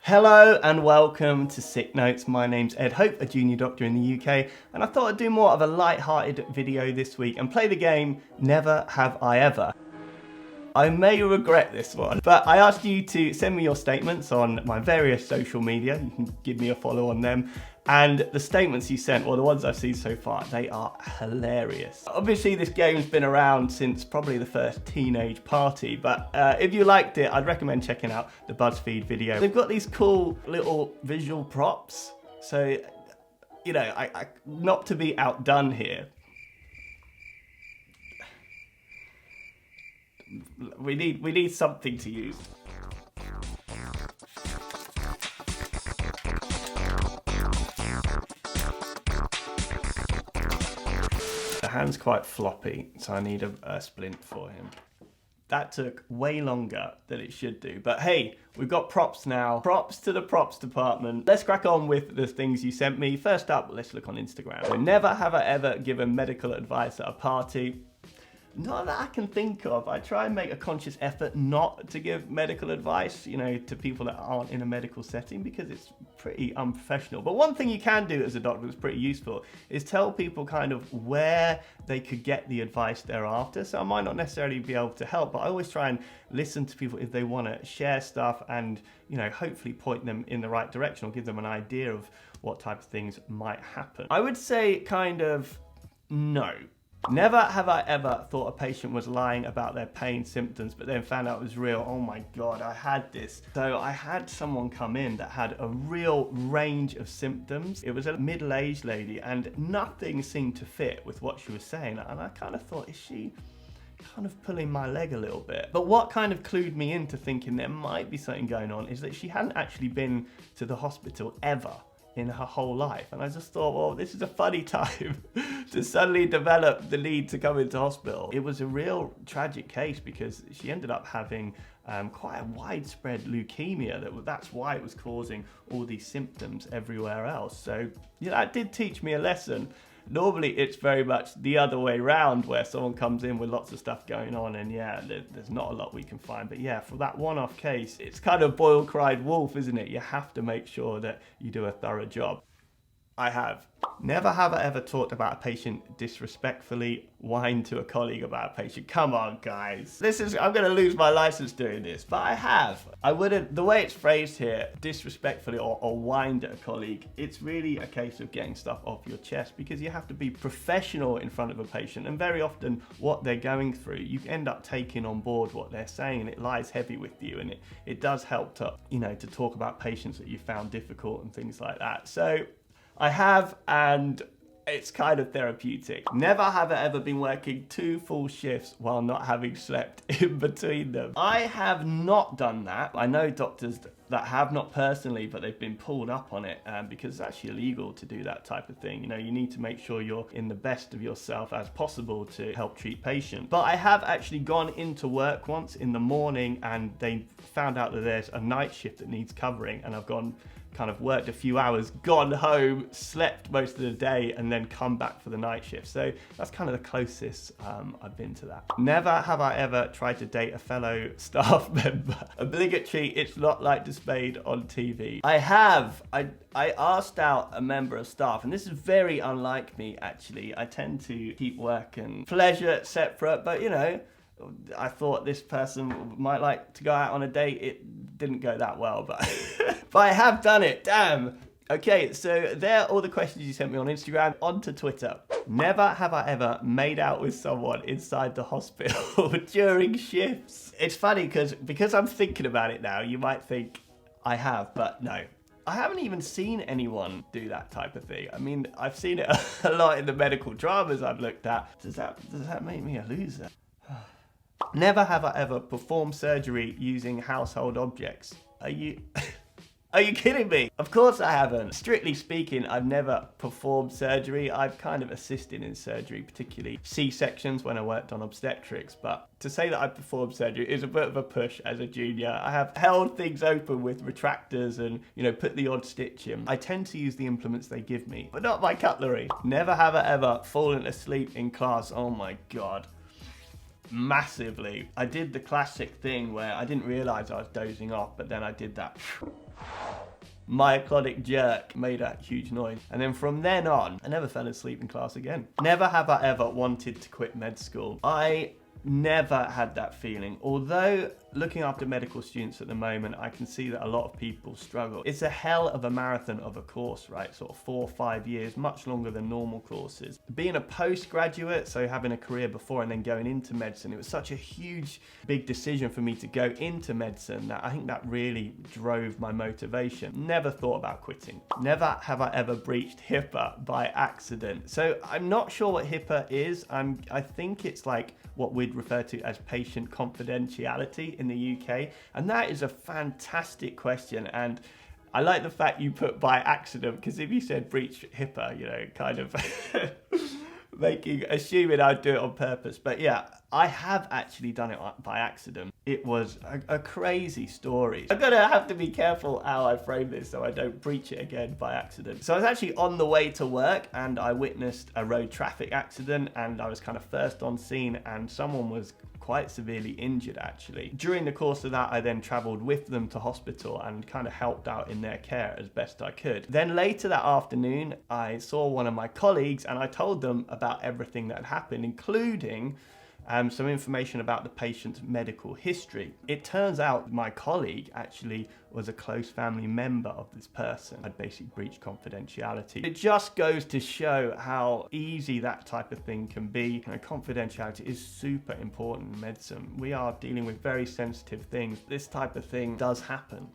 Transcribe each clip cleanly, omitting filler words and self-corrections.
Hello and welcome to Sick Notes. My name's Ed Hope, a junior doctor in the UK, and I thought I'd do more of a light-hearted video this week and play the game Never Have I Ever. I may regret this one, but I asked you to send me your statements on my various social media. You can give me a follow on them. And the statements you sent, well, the ones I've seen so far, they are hilarious. Obviously, this game's been around since probably the first teenage party, but if you liked it, I'd recommend checking out the BuzzFeed video. They've got these cool little visual props. So, you know, I not to be outdone here, we need something to use. The hand's quite floppy, so I need a splint for him. That took way longer than it should do, but hey, we've got props now. Props to the props department. Let's crack on with the things you sent me. First up, let's look on Instagram. So, never have I ever given medical advice at a party. Not that I can think of. I try and make a conscious effort not to give medical advice, you know, to people that aren't in a medical setting because it's pretty unprofessional. But one thing you can do as a doctor that's pretty useful is tell people kind of where they could get the advice they're after. So I might not necessarily be able to help, but I always try and listen to people if they want to share stuff and, you know, hopefully point them in the right direction or give them an idea of what type of things might happen. I would say kind of no. Never have I ever thought a patient was lying about their pain symptoms, but then found out it was real. Oh my God, I had this. So I had someone come in that had a real range of symptoms. It was a middle-aged lady and nothing seemed to fit with what she was saying. And I kind of thought, is she kind of pulling my leg a little bit? But what kind of clued me into thinking there might be something going on is that she hadn't actually been to the hospital ever in her whole life. And I just thought, well, this is a funny time to suddenly develop the need to come into hospital. It was a real tragic case because she ended up having quite a widespread leukemia. That's why it was causing all these symptoms everywhere else. So yeah, that did teach me a lesson. Normally it's very much the other way around where someone comes in with lots of stuff going on and yeah, there's not a lot we can find. But yeah, for that one-off case, it's kind of boiled cried wolf, isn't it? You have to make sure that you do a thorough job. I have. Never have I ever talked about a patient disrespectfully, whined to a colleague about a patient. Come on, guys. I'm gonna lose my license doing this, but I have. I wouldn't, the way it's phrased here, disrespectfully or whined at a colleague, it's really a case of getting stuff off your chest because you have to be professional in front of a patient, and very often what they're going through, you end up taking on board what they're saying and it lies heavy with you, and it does help to, you know, to talk about patients that you found difficult and things like that. So I have, and it's kind of therapeutic. Never have I ever been working 2 full shifts while not having slept in between them. I have not done that. I know doctors that have, not personally, but they've been pulled up on it because it's actually illegal to do that type of thing. You know, you need to make sure you're in the best of yourself as possible to help treat patients. But I have actually gone into work once in the morning and they found out that there's a night shift that needs covering, and I've gone kind of worked a few hours, gone home, slept most of the day, and then come back for the night shift. So that's kind of the closest I've been to that. Never have I ever tried to date a fellow staff member. Obligatory, it's not like displayed on TV. I have. I asked out a member of staff, and this is very unlike me actually. I tend to keep work and pleasure separate, but you know, I thought this person might like to go out on a date. It didn't go that well, but but I have done it, damn. Okay, so there are all the questions you sent me on Instagram. On to Twitter. Never have I ever made out with someone inside the hospital during shifts. It's funny because I'm thinking about it now, you might think I have, but no. I haven't even seen anyone do that type of thing. I mean, I've seen it a lot in the medical dramas I've looked at. Does that make me a loser? Never have I ever performed surgery using household objects. Are you kidding me? Of course I haven't. Strictly speaking, I've never performed surgery. I've kind of assisted in surgery, particularly C-sections when I worked on obstetrics. But to say that I've performed surgery is a bit of a push as a junior. I have held things open with retractors and, you know, put the odd stitch in. I tend to use the implements they give me, but not my cutlery. Never have I ever fallen asleep in class. Oh my God. Massively. I did the classic thing where I didn't realize I was dozing off, but then I did that myoclonic jerk made a huge noise. And then from then on, I never fell asleep in class again. Never have I ever wanted to quit med school. I never had that feeling. Although looking after medical students at the moment, I can see that a lot of people struggle. It's a hell of a marathon of a course, right? Sort of 4 or 5 years, much longer than normal courses. Being a postgraduate, so having a career before and then going into medicine, it was such a huge, big decision for me to go into medicine that I think that really drove my motivation. Never thought about quitting. Never have I ever breached HIPAA by accident. So I'm not sure what HIPAA is. I think it's like what we'd refer to as patient confidentiality in the UK. And that is a fantastic question. And I like the fact you put by accident, because if you said breach HIPAA, you know, kind of assuming I'd do it on purpose. But yeah, I have actually done it by accident. It was a crazy story. I'm gonna have to be careful how I frame this so I don't breach it again by accident. So I was actually on the way to work and I witnessed a road traffic accident, and I was kind of first on scene, and someone was quite severely injured actually. During the course of that, I then travelled with them to hospital and kind of helped out in their care as best I could. Then later that afternoon, I saw one of my colleagues and I told them about everything that had happened, including some information about the patient's medical history. It turns out my colleague actually was a close family member of this person. I'd basically breached confidentiality. It just goes to show how easy that type of thing can be. You know, confidentiality is super important in medicine. We are dealing with very sensitive things. This type of thing does happen.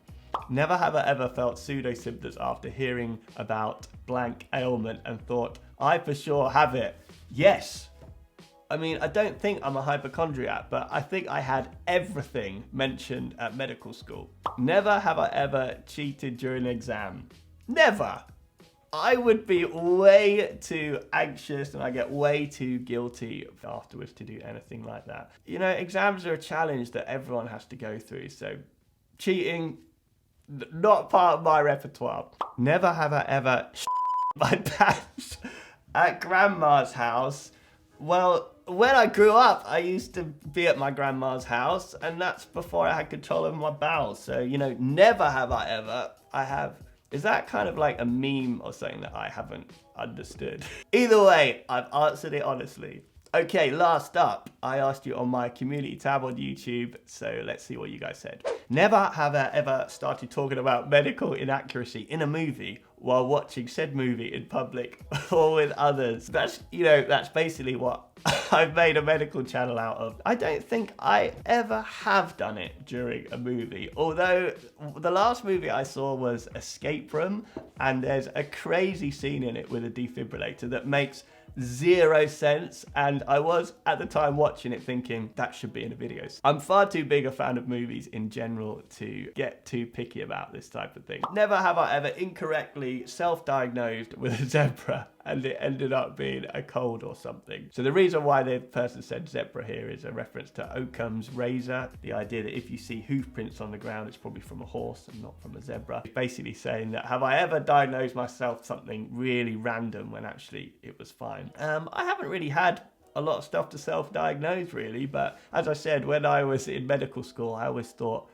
Never have I ever felt pseudo symptoms after hearing about blank ailment and thought, I for sure have it. Yes. I mean, I don't think I'm a hypochondriac, but I think I had everything mentioned at medical school. Never have I ever cheated during an exam. Never. I would be way too anxious and I get way too guilty afterwards to do anything like that. You know, exams are a challenge that everyone has to go through, so cheating, not part of my repertoire. Never have I ever my pants at grandma's house. Well, when I grew up, I used to be at my grandma's house, and that's before I had control of my bowels. So, you know, never have I ever. I have. Is that kind of like a meme or something that I haven't understood? Either way, I've answered it honestly. Okay, last up, I asked you on my community tab on YouTube, so let's see what you guys said. Never have I ever started talking about medical inaccuracy in a movie while watching said movie in public or with others. That's, you know, that's basically what I've made a medical channel out of. I don't think I ever have done it during a movie, although the last movie I saw was Escape Room, and there's a crazy scene in it with a defibrillator that makes zero sense, and I was at the time watching it thinking that should be in a video. I'm far too big a fan of movies in general to get too picky about this type of thing. Never have I ever incorrectly self-diagnosed with a zebra and it ended up being a cold or something. So the reason why the person said zebra here is a reference to Occam's razor, the idea that if you see hoof prints on the ground, it's probably from a horse and not from a zebra. Basically saying that, have I ever diagnosed myself something really random when actually it was fine? I haven't really had a lot of stuff to self-diagnose really, but as I said, when I was in medical school, I always thought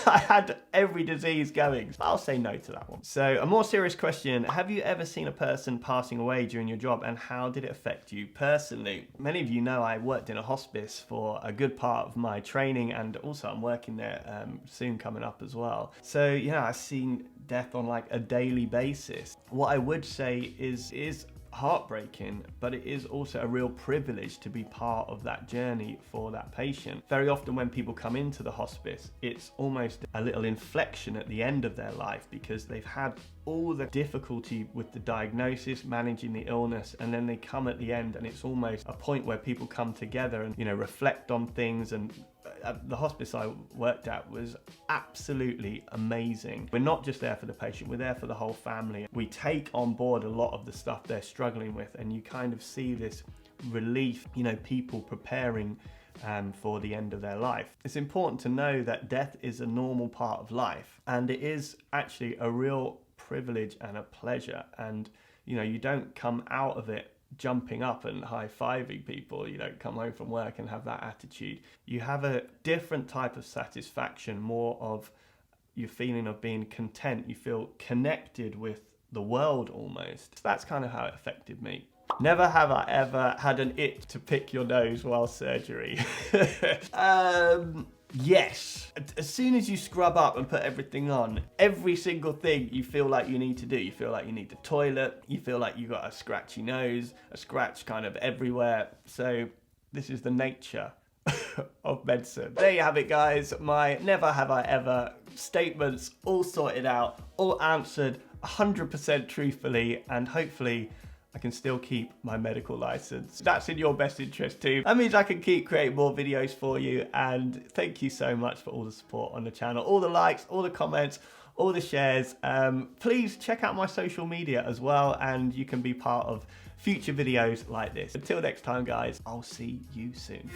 I had every disease going. I'll say no to that one. So a more serious question, have you ever seen a person passing away during your job, and how did it affect you personally? Many of you know I worked in a hospice for a good part of my training, and also I'm working there soon coming up as well. So, you know, I've seen death on like a daily basis. What I would say is heartbreaking, but it is also a real privilege to be part of that journey for that patient. Very often when people come into the hospice, it's almost a little inflection at the end of their life, because they've had all the difficulty with the diagnosis, managing the illness, and then they come at the end and it's almost a point where people come together and, you know, reflect on things. And the hospice I worked at was absolutely amazing. We're not just there for the patient, we're there for the whole family. We take on board a lot of the stuff they're struggling with, and you kind of see this relief, you know, people preparing for the end of their life. It's important to know that death is a normal part of life, and it is actually a real privilege and a pleasure. And, you know, you don't come out of it jumping up and high-fiving people. You don't come home from work and have that attitude. You have a different type of satisfaction, more of your feeling of being content. You feel connected with the world almost. That's kind of how it affected me. Never have I ever had an itch to pick your nose while surgery. Yes. As soon as you scrub up and put everything on, every single thing you feel like you need to do. You feel like you need to toilet. You feel like you got a scratchy nose, a scratch kind of everywhere. So this is the nature of medicine. There you have it, guys. My never have I ever statements all sorted out, all answered 100% truthfully, and hopefully I can still keep my medical license. That's in your best interest too. That means I can keep creating more videos for you, and thank you so much for all the support on the channel, all the likes, all the comments, all the shares. Please check out my social media as well, and you can be part of future videos like this. Until next time, guys, I'll see you soon.